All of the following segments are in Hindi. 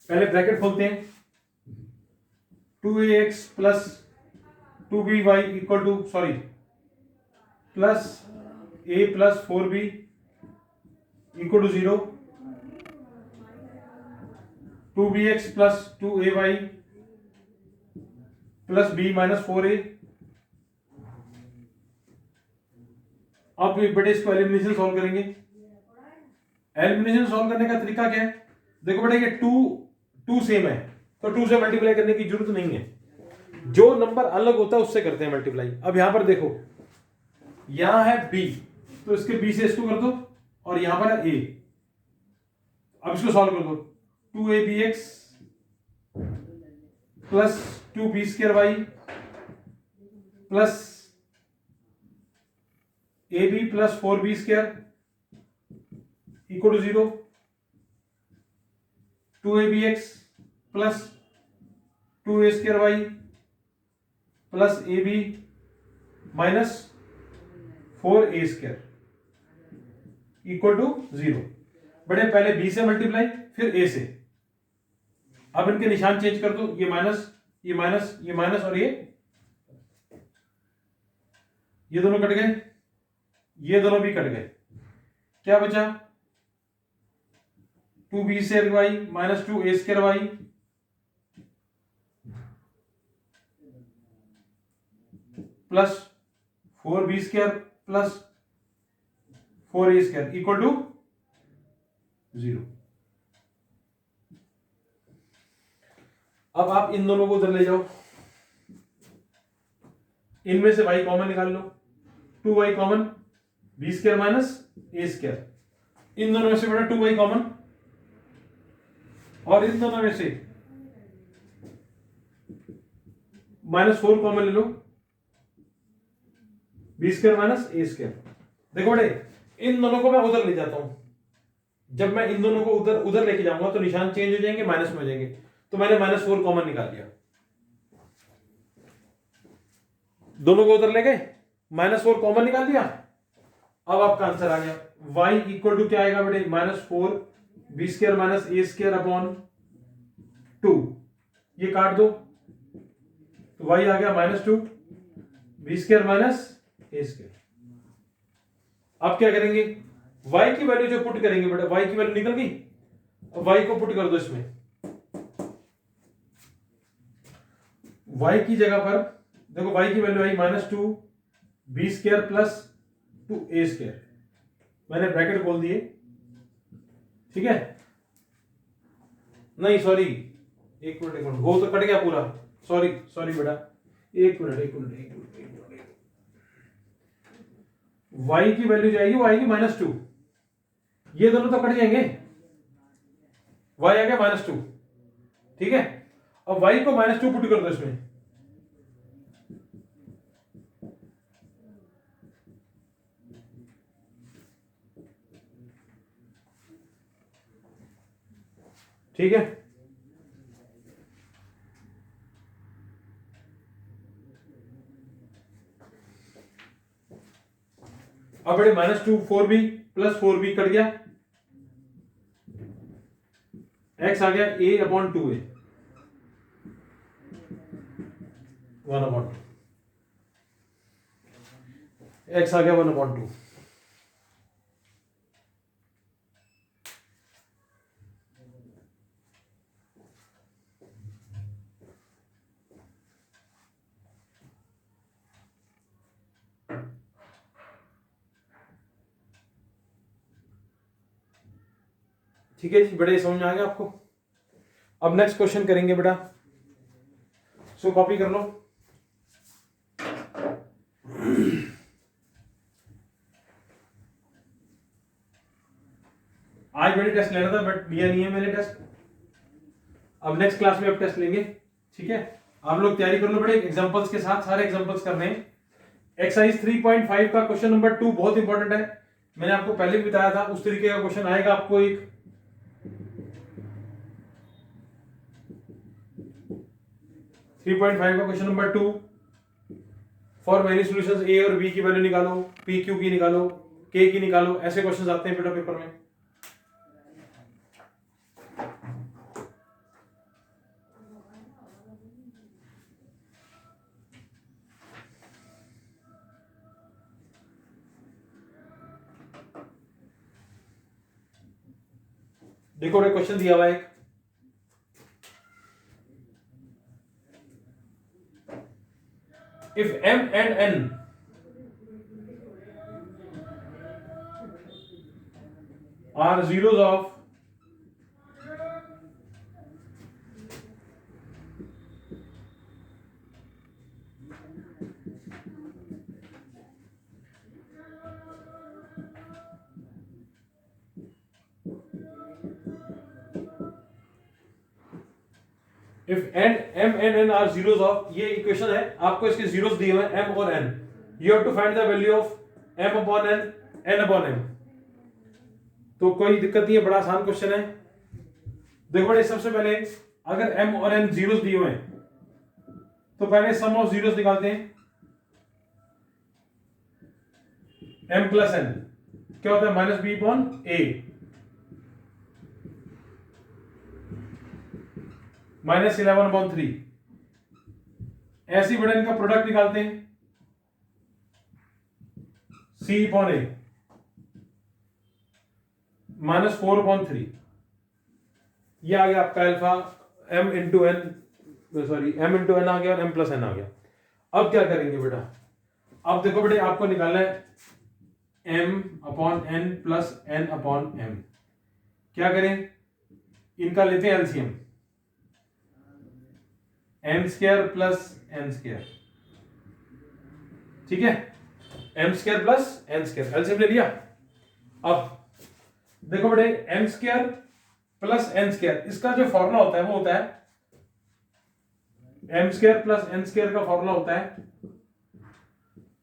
पहले ब्रैकेट खोलते हैं, 2ax plus 2by equal to plus a plus 4b equal to 0, 2bx plus 2ay plus b minus 4a। अब बेटे इसको एलिमिनेशन सॉल्व करेंगे। एलिमिनेशन सॉल्व करने का तरीका क्या है? देखो बेटा ये टू सेम है तो 2 से मल्टीप्लाई करने की जरूरत नहीं है, जो नंबर अलग होता है उससे करते हैं मल्टीप्लाई। अब यहां पर देखो, यहां है b तो इसके b से इसको कर दो और यहां पर है a। अब इसको सॉल्व कर दो, 2abx plus 2b square y plus ab plus 4b square equal to 0, 2abx plus 2a square y plus ab minus 4a square equal to 0। बड़े पहले b से मल्टीप्लाई फिर a से। अब इनके निशान चेंज कर दो, ये माइनस ये माइनस ये माइनस और ये दोनों कट गए, ये दोनों भी कट गए। क्या बचा? 2b square y minus 2a square y plus 4b square plus 4a square equal to 0। अब आप इन दोनों को उधर ले जाओ, इनमें से y कॉमन निकाल लो, 2y common, b square minus a square. इन दोनों में से बेटा 2y कॉमन और इन दोनों में से माइनस 4 कॉमन ले लो, b square minus a square. देखो बेटे इन दोनों को मैं उधर ले जाता हूं, जब मैं इन दोनों को उधर लेके जाऊंगा तो निशान चेंज हो जाएंगे, माइनस में हो जाएंगे। तो मैंने माइनस 4 कॉमन निकाल लिया, दोनों को उधर ले गए, माइनस 4 कॉमन निकाल दिया। अब आपका आंसर आ गया, y इक्वल टू क्या आएगा बेटे? Minus 4 b square minus a square upon 2। ये काट दो तो y आ गया minus 2 b square minus a square. अब क्या करेंगे? y की वैल्यू जो पुट करेंगे बेटा, y की वैल्यू निकल गई, अब y को पुट कर दो इसमें। y की जगह पर देखो y की वैल्यू आई minus 2 b square plus 2a square. मैंने ब्रैकेट खोल दिए, ठीक है? नहीं सॉरी, एक मिनट वो तो कट गया पूरा, सॉरी बेटा, एक मिनट। y की वैल्यू जाएगी, वो आएगी माइनस 2, ये दोनों तो कट जाएंगे, y आ गया माइनस 2, ठीक है? अब y को माइनस 2 पुट कर दो इसमें, ठीक है? अब बड़े minus 2 4b plus 4b cut गया, x आ गया a upon 2a 1 upon 2, x आ गया 1 अपॉन 2। ठीक है जी, बड़े समझ में आ गया आपको? अब नेक्स्ट क्वेश्चन करेंगे बेटा, सो कॉपी कर लो। आज मैंने टेस्ट लेना था बट लिया नहीं है मैंने टेस्ट, अब नेक्स्ट क्लास में अब टेस्ट लेंगे, ठीक है? आप लोग तैयारी कर लो बड़े, एग्जांपल्स के साथ सारे एग्जांपल्स करने हैं। एक्सरसाइज 3.5 का क्वेश्चन नंबर 2 बहुत इंपॉर्टेंट है, मैंने आपको पहले भी बताया था, उस तरीके का क्वेश्चन आएगा आपको एक। का question number 2, for many solutions A और बी की वैल्यू निकालो, पी क्यू की निकालो, के की निकालो, ऐसे क्वेश्चंस आते हैं बेटा पेपर में। देखो ये क्वेश्चन दिया हुआ है एक, if m and n are zeros of if m and n are zeros of, ये इक्वेशन है, आपको इसके जीरोस दिए हुए हैं m और n, you have to find the value of m upon n, n upon m। तो कोई दिक्कत नहीं है, बड़ा आसान क्वेश्चन है। देखो बड़े, सबसे पहले अगर m और n जीरोस दिए हुए हैं तो पहले सम ऑफ जीरोस निकालते हैं। m प्लस n क्या होता है, माइनस बी अपॉन ए, माइनस 11/3। ऐसी बड़े इनका प्रोडक्ट निकालते हैं, c अपॉन ए माइनस 4/3। ये आ गया आपका alpha m into N, sorry m into N आ गया और m प्लस एन आ गया। अब क्या करेंगे बेटा, अब देखो बेटे आपको निकालना है m upon n plus n upon m। क्या करें, इनका लेते हैं LCM, m square plus n square, ठीक है, m square plus n square, LCM ले लिया। अब देखो बेटे m square plus n square, इसका जो फॉर्मूला होता है वो होता है m square plus n square का फॉर्मूला होता है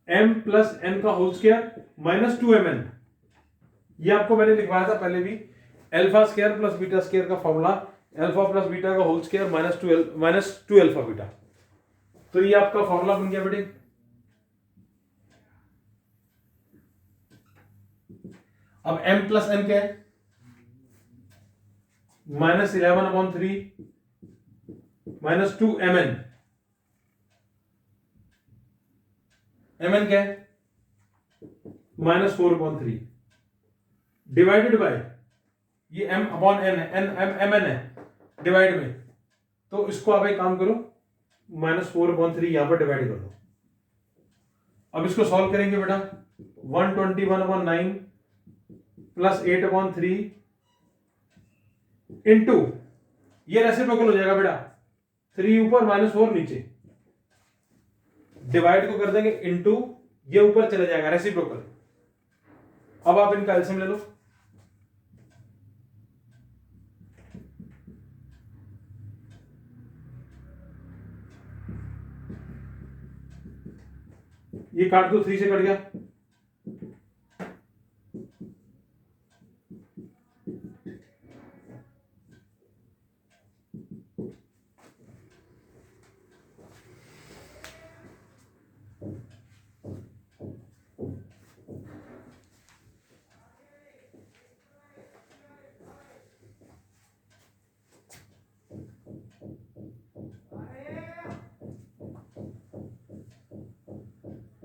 m प्लस n का होल स्क्वायर माइनस 2mn। ये आपको मैंने लिखवाया था पहले भी, alpha square plus beta square का फॉर्मूला अल्फा प्लस बीटा का whole square minus 2 alpha beta. तो ये आपका फॉर्मूला बन गया बेटे। अब m प्लस n क्या है, माइनस 11/3 माइनस 2mn। mn क्या है, माइनस 4/3 डिवाइडेड बाय ये m अपॉन n है, n mn है डिवाइड में, तो इसको आप एक काम करो, माइनस 4/3 यहां पर डिवाइड कर दो। अब इसको सॉल्व करेंगे बेटा, 121/9 प्लस 8/3 इंटू ये रेसिप्रोकल हो जाएगा बेटा, 3 ऊपर माइनस 4 नीचे, डिवाइड को कर देंगे इंटू, ये ऊपर चला जाएगा रेसिप्रोकल। अब आप इनका एलसीएम ले लो, ये काट दो, 3 से कट गया,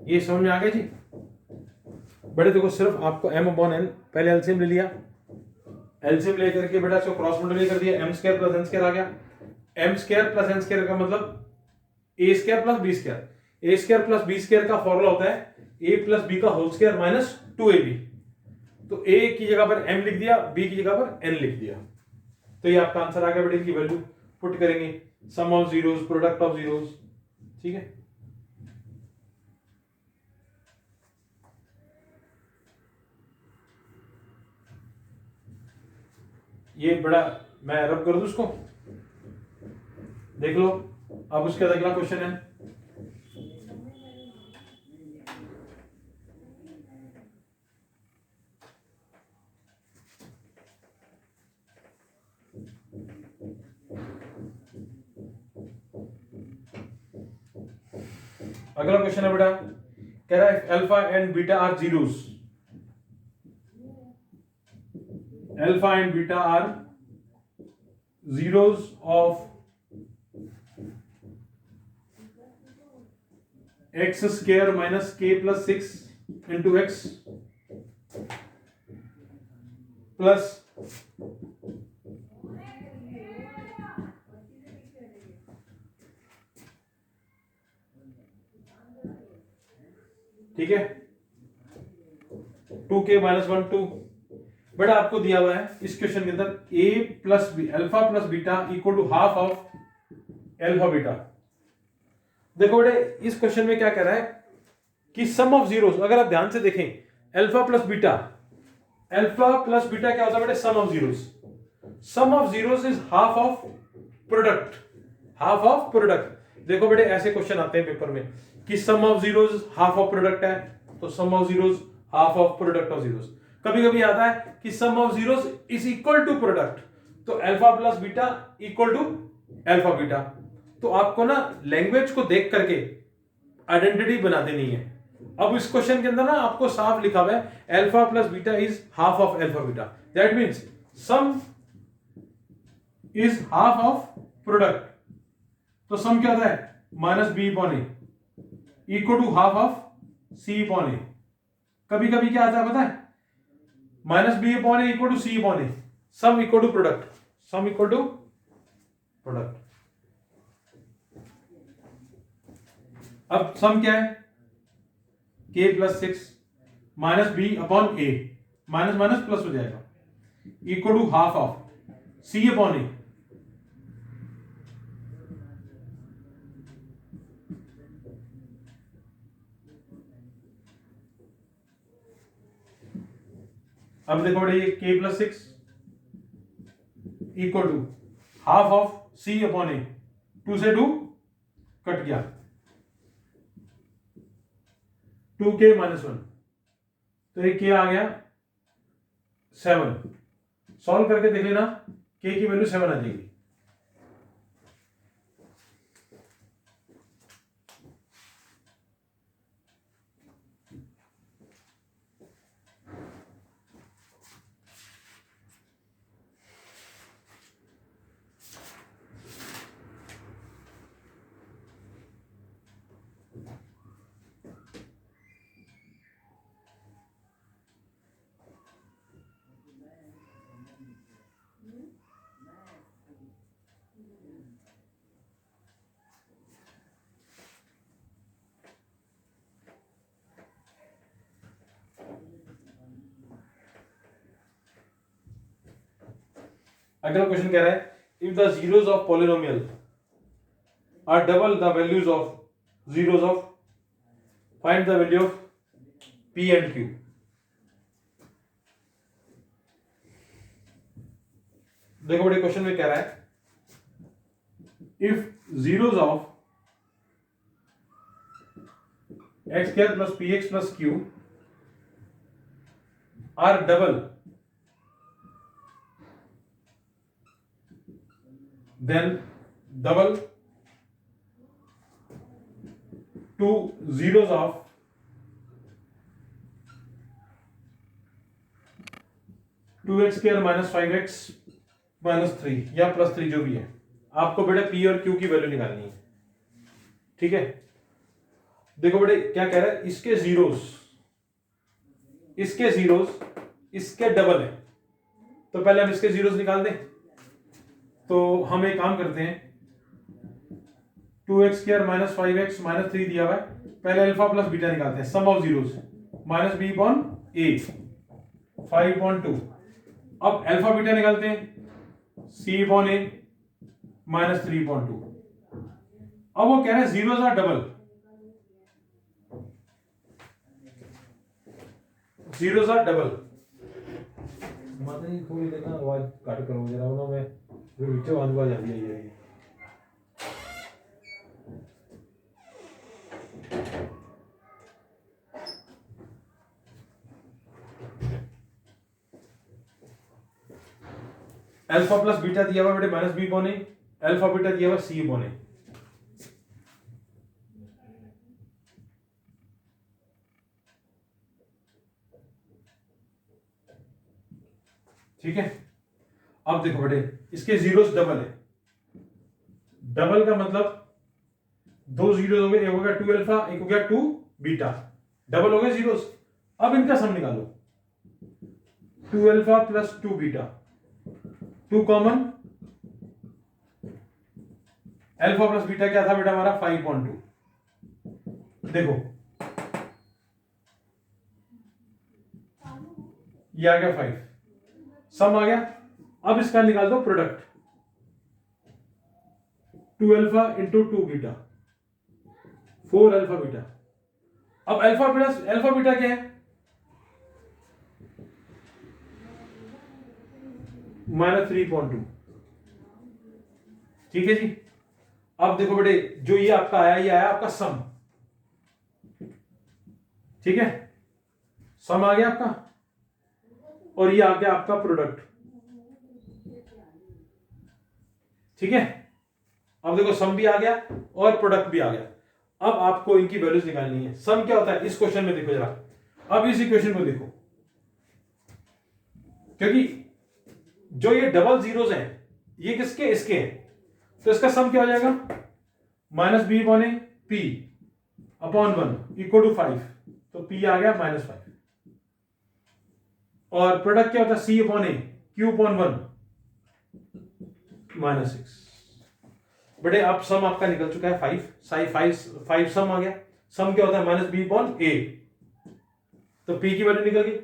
ये समझ में आ गया जी। बड़े देखो सिर्फ आपको m अपॉन n, पहले एलसीएम ले लिया, एलसीएम लेकर के बेटा इसको क्रॉस मल्टीप्लाई कर दिया, m square plus n square आ गया। m square plus n square का मतलब a square plus b square, a square plus b square का फॉर्मूला होता है a प्लस b का होल स्क्वायर माइनस 2ab। तो a की जगह पर m लिख दिया, b की जगह पर n लिख दिया, तो ये आपका आंसर आ गया बेटे। इनकी वैल्यू पुट करेंगे, sum of zeros, product of zeros, ठीक है। ये बड़ा, मैं रब कर दूं इसको, देख लो। अब उसके बाद अगला क्वेश्चन है, अगला क्वेश्चन है बेटा, कह रहा है alpha and beta are zeros, alpha and beta are zeros of x square minus k plus 6 into x plus ठीक है, 2k माइनस 1 2। बेटा आपको दिया हुआ है इस क्वेश्चन के अंदर a plus b alpha plus beta equal to half of alpha beta. देखो बेटे इस क्वेश्चन में क्या कह रहा है कि सम ऑफ जीरोस, अगर आप ध्यान से देखें अल्फा प्लस बीटा क्या होता है बेटे, sum of zeros. Sum of zeros is half of product, half of product. देखो बेटे ऐसे क्वेश्चन आते हैं पेपर में कि sum of zeros half of product है, तो sum of zeros half of product of zeros. कभी कभी आता है कि sum of zeros is equal to product, तो alpha plus beta equal to alpha beta. तो आपको ना लैंग्वेज को देख करके आइडेंटिटी बना देनी है। अब इस क्वेश्चन के अंदर ना आपको साफ लिखा हुआ है alpha plus beta is half of alpha beta, that means sum is half of product. तो सम क्या होता है minus b upon a equal to half of c upon a. कभी कभी क्या आता है पता है, minus b upon a equal to c upon a, sum equal to product, sum equal to product. अब सम क्या है k plus 6 minus b upon ए, माइनस माइनस प्लस हो जाएगा, equal to half of c upon a. अब देखो बेटे ये k plus 6 equal to half of c upon a, 2 से 2 कट गया, 2k माइनस 1, तो ये k आ गया 7। सॉल्व करके देख लेना k की वैल्यू 7 आ जाएगी। अगला क्वेश्चन कह रहा है if the zeros of polynomial are double the values of zeros of, find the value of p and q। देखो बड़े क्वेश्चन में कह रहा है if zeros of x square plus px plus q are double then double two zeros of two x square minus 5x minus 3 या प्लस 3 जो भी है, आपको बेटा p और q की वैल्यू निकालनी है। ठीक है, देखो बेटे क्या कह रहा है, इसके जीरोस इसके डबल है, तो पहले हम इसके जीरोस निकाल दें। तो हम एक काम करते हैं, 2x square minus 5x minus 3 दिया हुआ है, पहले अल्फा प्लस बीटा निकालते हैं। Sum of zeros minus b upon a 5.2। अब अल्फा बीटा निकालते हैं, c अपॉन ए माइनस 3.2। अब वो कह रहे हैं zeros are double, zeros are double. मतलब थोड़ी देखना आवाज काट करो जरा, उन्होंने वीडियो आने जाती है ये। अल्फा प्लस बीटा दिया हुआ बेटे माइनस बी अपॉन ए, अल्फा बीटा दिया हुआ सी अपॉन ए। ठीक है, अब देखो बेटे इसके जीरोस डबल है, डबल का मतलब दो जीरो हो गए, एक हो गया 2 अल्फा, एक हो गया 2 बीटा, डबल हो गए जीरोस। अब इनका सम निकालो, 2 alpha plus 2 beta, 2 common, alpha plus beta क्या था बेटा हमारा 5.2। देखो ये आ गया 5, सम आ गया। अब इसका निकाल दो product, 2 alpha into 2 beta, 4 alpha beta. अब अल्फा बीटा क्या है? -3.2। ठीक है जी। अब देखो बेटे, जो ये आपका आया, ये आया आपका सम। ठीक है, सम आ गया आपका, और ये आ गया आपका प्रोडक्ट। ठीक है, अब देखो सम भी आ गया और प्रोडक्ट भी आ गया। अब आपको इनकी वैल्यूज निकालनी है। सम क्या होता है इस क्वेश्चन में, देखो जरा, अब इस इक्वेशन को देखो, क्योंकि जो ये डबल जीरोस हैं ये किसके, इसके हैं, तो इसका सम क्या हो जाएगा, -b upon a p upon 1 equal to 5, तो p आ गया -5। और प्रोडक्ट क्या होता है, c अपॉन ए q अपॉन 1 -6। बेटे अब सम आपका निकल चुका है 5 सम आ गया। सम क्या होता है, -b अपॉन a, तो p की वैल्यू निकल गई।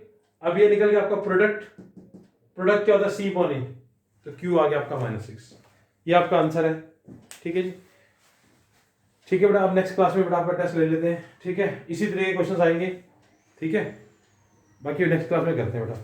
अब ये निकल गया आपका प्रोडक्ट क्या होता है c अपॉन a, तो q आ गया आपका -6। ये आपका आंसर है। ठीक है जी, ठीक है बेटा। अब नेक्स्ट क्लास में बेटा आपका टेस्ट ले लेते हैं। ठीक है, इसी तरह के क्वेश्चंस आएंगे। ठीक है, बाकी नेक्स्ट क्लास में करते हैं बेटा।